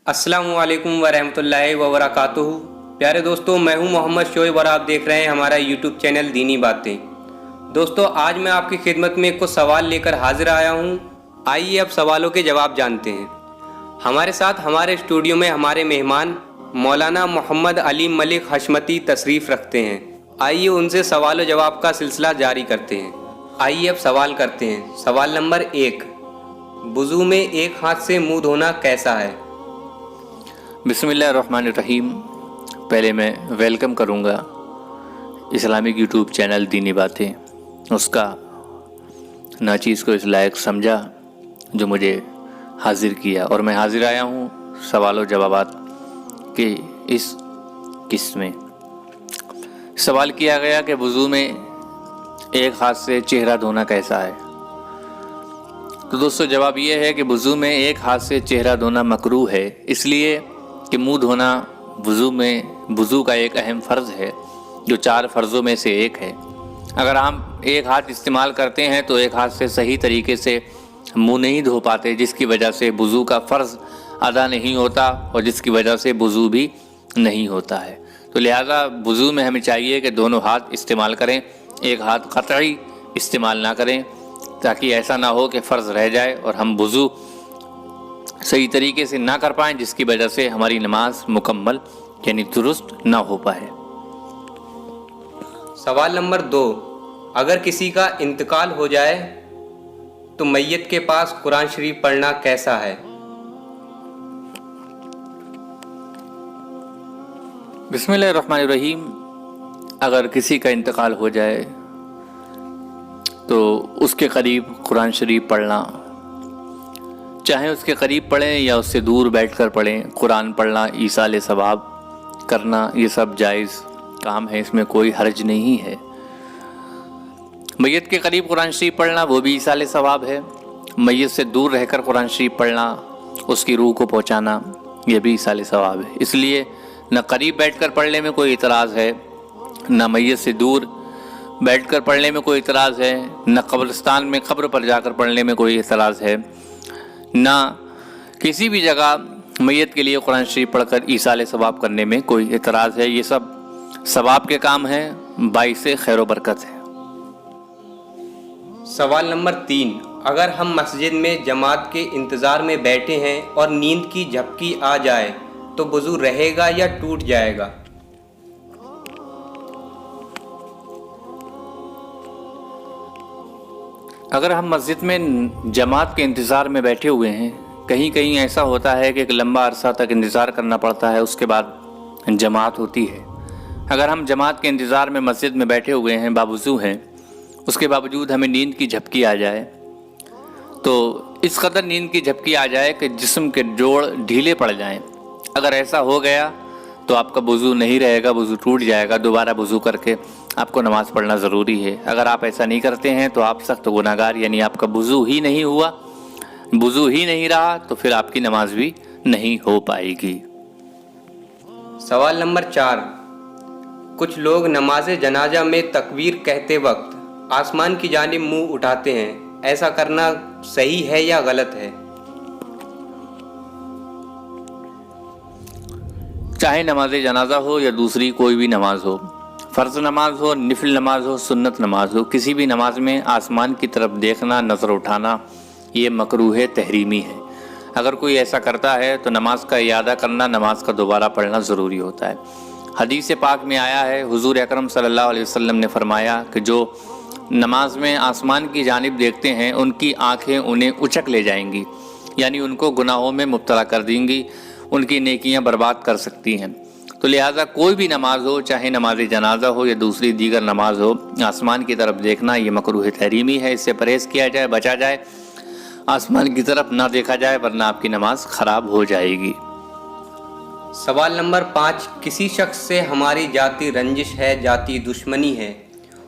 अस्सलामु अलैकुम वरहमतुल्लाहि वबरकातुहू। प्यारे दोस्तों, मैं हूं मोहम्मद शोएब और आप देख रहे हैं हमारा यूट्यूब चैनल दीनी बातें। दोस्तों, आज मैं आपकी खिदमत में कुछ सवाल लेकर हाजिर आया हूं। आइए अब सवालों के जवाब जानते हैं। हमारे साथ हमारे स्टूडियो में हमारे मेहमान मौलाना मोहम्मद अली मलिक हशमती तशरीफ़ रखते हैं। आइए उनसे सवाल जवाब का सिलसिला जारी करते हैं। आइए अब सवाल करते हैं। सवाल नंबर 1, वुज़ू में एक हाथ से मुंह धोना कैसा है? बिस्मिल्लाहिर्रहमानिर्रहीम। पहले मैं वेलकम करूंगा इस्लामिक यूट्यूब चैनल दीनी बातें, उसका नाचीज़ को इस लायक समझा जो मुझे हाजिर किया, और मैं हाजिर आया हूँ सवाल जवाबात के इस किस्त में। सवाल किया गया कि वुज़ू में एक हाथ से चेहरा धोना कैसा है। तो दोस्तों, जवाब ये है कि वुज़ू में एक हाथ से चेहरा धोना मकरूह है, इसलिए कि मुंह धोना वुज़ू का एक अहम फ़र्ज़ है जो 4 फ़र्ज़ों में से एक है। अगर हम एक हाथ इस्तेमाल करते हैं तो एक हाथ से सही तरीके से मुंह नहीं धो पाते, जिसकी वजह से वुज़ू का फ़र्ज़ अदा नहीं होता और जिसकी वजह से वुज़ू भी नहीं होता है। तो लिहाजा वुज़ू में हमें चाहिए कि दोनों हाथ इस्तेमाल करें, एक हाथ क़तई इस्तेमाल ना करें, ताकि ऐसा ना हो कि फ़र्ज़ रह जाए और हम वुज़ू सही तरीके से ना कर पाएँ, जिसकी वजह से हमारी नमाज मुकम्मल यानी दुरुस्त ना हो पाए। सवाल नंबर 2, अगर किसी का इंतकाल हो जाए तो मैयत के पास कुरान शरीफ पढ़ना कैसा है? बिस्मिल्लाहिर्रहमानिर्रहीम। अगर किसी का इंतकाल हो जाए तो उसके करीब कुरान शरीफ पढ़ना, चाहे उसके करीब पढ़ें या उससे दूर बैठकर पढ़ें, कुरान पढ़ना, ईसाले सवाब करना, ये सब जायज़ काम है, इसमें कोई हर्ज नहीं है। मैयत के करीब कुरान शरीफ पढ़ना वो भी ईसाले सवाब है। मैयत से दूर रहकर कुरान शरीफ पढ़ना, उसकी रूह को पहुँचाना, ये भी ईसाले सवाब है। इसलिए न करीब बैठकर पढ़ने में कोई इतराज़ है, न मैयत से दूर बैठकर पढ़ने में कोई इतराज़ है, न कब्रिस्तान में कब्र पर जाकर पढ़ने में कोई इतराज़ है, ना किसी भी जगह मैयत के लिए कुरान शरीफ पढ़कर ईसाले सवाब करने में कोई इतराज़ है। ये सब सवाब के काम हैं, बाइसे खैर व बरकत है। सवाल नंबर 3, अगर हम मस्जिद में जमात के इंतज़ार में बैठे हैं और नींद की झपकी आ जाए तो वुज़ू रहेगा या टूट जाएगा? अगर हम मस्जिद में जमात के इंतज़ार में बैठे हुए हैं, कहीं कहीं ऐसा होता है कि एक लंबा अरसा तक इंतज़ार करना पड़ता है, उसके बाद जमात होती है। अगर हम जमात के इंतज़ार में मस्जिद में बैठे हुए हैं, बावजू हैं, उसके बावजूद हमें नींद की झपकी आ जाए, तो इस कदर नींद की झपकी आ जाए कि जिस्म के जोड़ ढीले पड़ जाएं, अगर ऐसा हो गया तो आपका वुज़ू नहीं रहेगा, वुज़ू टूट जाएगा। दोबारा वुज़ू करके आपको नमाज़ पढ़ना ज़रूरी है। अगर आप ऐसा नहीं करते हैं तो आप सख्त गुनाहगार, यानी आपका वुज़ू ही नहीं हुआ, वुज़ू ही नहीं रहा, तो फिर आपकी नमाज भी नहीं हो पाएगी। सवाल नंबर 4, कुछ लोग नमाज जनाजा में तकबीर कहते वक्त आसमान की जानिब मुंह उठाते हैं, ऐसा करना सही है या गलत है? चाहे नमाज जनाजा हो या दूसरी कोई भी नमाज हो, फ़र्ज़ नमाज हो, निफिल नमाज हो, सुन्नत नमाज हो, किसी भी नमाज में आसमान की तरफ देखना, नज़र उठाना, ये मकरूह तहरीमी है। अगर कोई ऐसा करता है तो नमाज का इयादा करना, नमाज का दोबारा पढ़ना ज़रूरी होता है। हदीस पाक में आया है, हुज़ूर अकरम सल्लल्लाहु अलैहि वसल्लम ने फरमाया कि जो नमाज में आसमान की जानिब देखते हैं उनकी आँखें उन्हें उचक ले जाएंगी, यानी उनको गुनाहों में मुब्तला कर देंगी, उनकी नेकियां बर्बाद कर सकती हैं। तो लिहाजा कोई भी नमाज हो, चाहे नमाज जनाजा हो या दूसरी दीगर नमाज हो, आसमान की तरफ देखना ये मकरूह तहरीमी है। इससे परहेज़ किया जाए, बचा जाए, आसमान की तरफ ना देखा जाए, वरना आपकी नमाज ख़राब हो जाएगी। सवाल नंबर 5, किसी शख्स से हमारी जाती रंजिश है, जाती दुश्मनी है,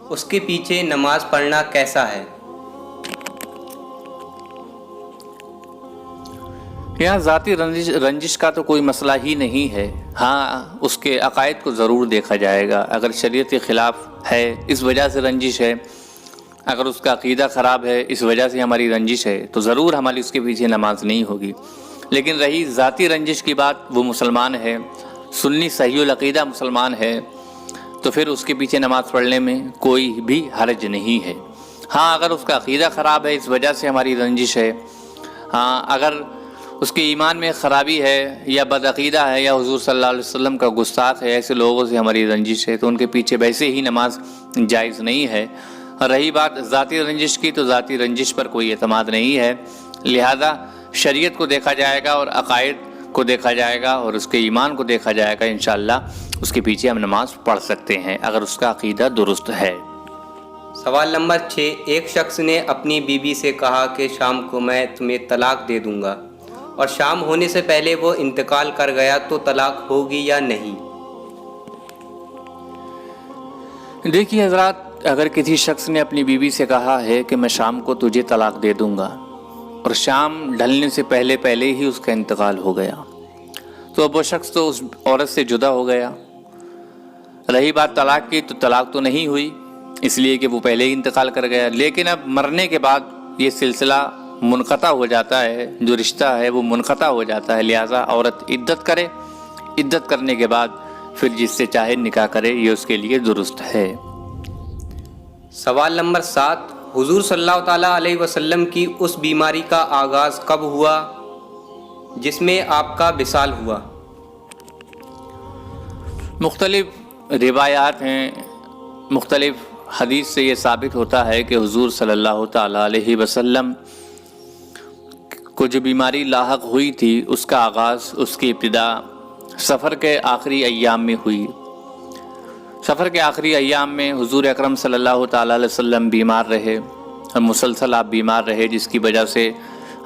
उसके पीछे नमाज पढ़ना कैसा है? यहाँ ज़ाती रंजिश का तो कोई मसला ही नहीं है। हाँ, उसके अकायद को ज़रूर देखा जाएगा। अगर शरीयत के ख़िलाफ़ है, इस वजह से रंजिश है, अगर उसका अक़ीदा ख़राब है, इस वजह से हमारी रंजिश है, तो ज़रूर हमारी उसके पीछे नमाज नहीं होगी। لیکن رہی ذاتی رنجش کی بات، وہ مسلمان ہے، سنی صحیح العقیدہ مسلمان ہے، تو پھر اس کے پیچھے نماز پڑھنے میں کوئی بھی حرج نہیں ہے۔ ہاں اگر اس کا عقیدہ خراب ہے، اس وجہ سے ہماری رنجش ہے، ہاں اگر اس کے ایمان میں خرابی ہے یا بدعقیدہ ہے یا حضور صلی اللہ علیہ وسلم کا گستاخ ہے، ایسے لوگوں سے ہماری رنجش ہے، تو ان کے پیچھے ویسے ہی نماز جائز نہیں ہے۔ رہی بات ذاتی رنجش کی، تو ذاتی رنجش پر کوئی اعتماد نہیں ہے، لہذا شریعت کو دیکھا جائے گا اور عقائد کو دیکھا جائے گا اور اس کے ایمان کو دیکھا جائے گا، انشاءاللہ اس کے پیچھے ہم نماز پڑھ سکتے ہیں اگر اس کا عقیدہ درست ہے۔ سوال نمبر 6، ایک شخص نے اپنی بیوی سے کہا کہ شام کو میں تمہیں طلاق دے دوں گا، اور شام ہونے سے پہلے وہ انتقال کر گیا، تو طلاق ہوگی یا نہیں؟ دیکھیے حضرات، اگر کسی شخص نے اپنی بیوی سے کہا ہے کہ میں شام کو تجھے طلاق دے دوں گا، اور شام ڈھلنے سے پہلے ہی اس کا انتقال ہو گیا، تو اب وہ شخص تو اس عورت سے جدا ہو گیا۔ رہی بات طلاق کی، تو طلاق تو نہیں ہوئی، اس لیے کہ وہ پہلے ہی انتقال کر گیا، لیکن اب مرنے کے بعد یہ سلسلہ منقطع ہو جاتا ہے، جو رشتہ ہے وہ منقطع ہو جاتا ہے، لہٰذا عورت عدت کرے، عدت کرنے کے بعد پھر جس سے چاہے نکاح کرے، یہ اس کے لیے درست ہے۔ سوال نمبر 7، حضور صلی اللہ تعالیٰ علیہ وسلم کی اس بیماری کا آغاز کب ہوا جس میں آپ کا وصال ہوا؟ مختلف روایات ہیں، مختلف حدیث سے یہ ثابت ہوتا ہے کہ حضور صلی اللہ تعالیٰ علیہ وسلم کو جو بیماری لاحق ہوئی تھی، اس کا آغاز، اس کی ابتدا سفر کے آخری ایام میں ہوئی۔ سفر کے آخری ایام میں حضور اکرم صلی اللہ تعالیٰ علیہ وسلم بیمار رہے، اور مسلسل آپ بیمار رہے، جس کی وجہ سے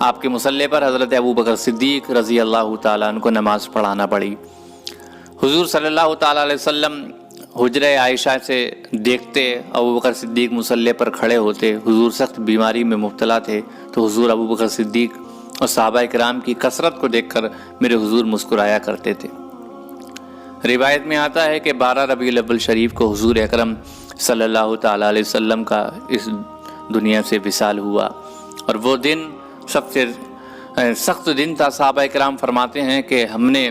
آپ کے مصلی پر حضرت ابوبکر صدیق رضی اللہ تعالیٰ عنہ کو نماز پڑھانا پڑی۔ حضور صلی اللہ تعالیٰ علیہ وسلم حجرہ عائشہ سے دیکھتے ابوبکر صدیق مصلی پر کھڑے ہوتے، حضور سخت بیماری میں مبتلا تھے، تو حضور ابوبکر صدیق اور صحابہ کرام کی کثرت کو دیکھ کر میرے حضور مسکرایا کرتے تھے۔ روایت میں آتا ہے کہ 12 ربیع الاول شریف کو حضور اکرم صلی اللہ تعالیٰ علیہ وسلم کا اس دنیا سے وصال ہوا، اور وہ دن سب سے سخت دن تھا۔ صحابہ کرام فرماتے ہیں کہ ہم نے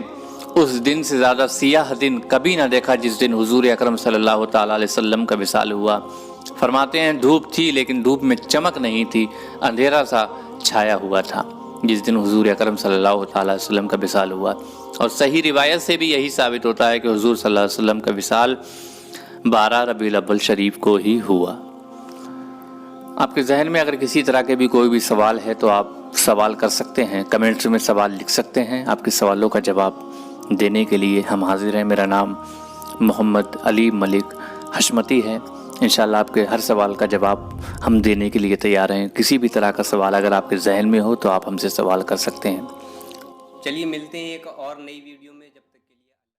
اس دن سے زیادہ سیاہ دن کبھی نہ دیکھا جس دن حضور اکرم صلی اللہ تعالیٰ علیہ وسلم کا وصال ہوا۔ فرماتے ہیں دھوپ تھی لیکن دھوپ میں چمک نہیں تھی، اندھیرا سا چھایا ہوا تھا جس دن حضور اکرم صلی اللہ تعالیٰ علیہ وسلم کا وصال ہوا۔ اور صحیح روایت سے بھی یہی ثابت ہوتا ہے کہ حضور صلی اللہ علیہ وسلم کا وصال 12 ربیع الاول شریف کو ہی ہوا۔ آپ کے ذہن میں اگر کسی طرح کے بھی کوئی بھی سوال ہے تو آپ سوال کر سکتے ہیں، کمنٹس میں سوال لکھ سکتے ہیں۔ آپ کے سوالوں کا جواب دینے کے لیے ہم حاضر ہیں۔ میرا نام محمد علی ملک حشمتی ہے، انشاءاللہ آپ کے ہر سوال کا جواب ہم دینے کے لیے تیار ہیں۔ کسی بھی طرح کا سوال اگر آپ کے ذہن میں ہو تو آپ ہم سے سوال کر سکتے ہیں۔ چلیے ملتے ہیں ایک اور نئی ویڈیو میں، جب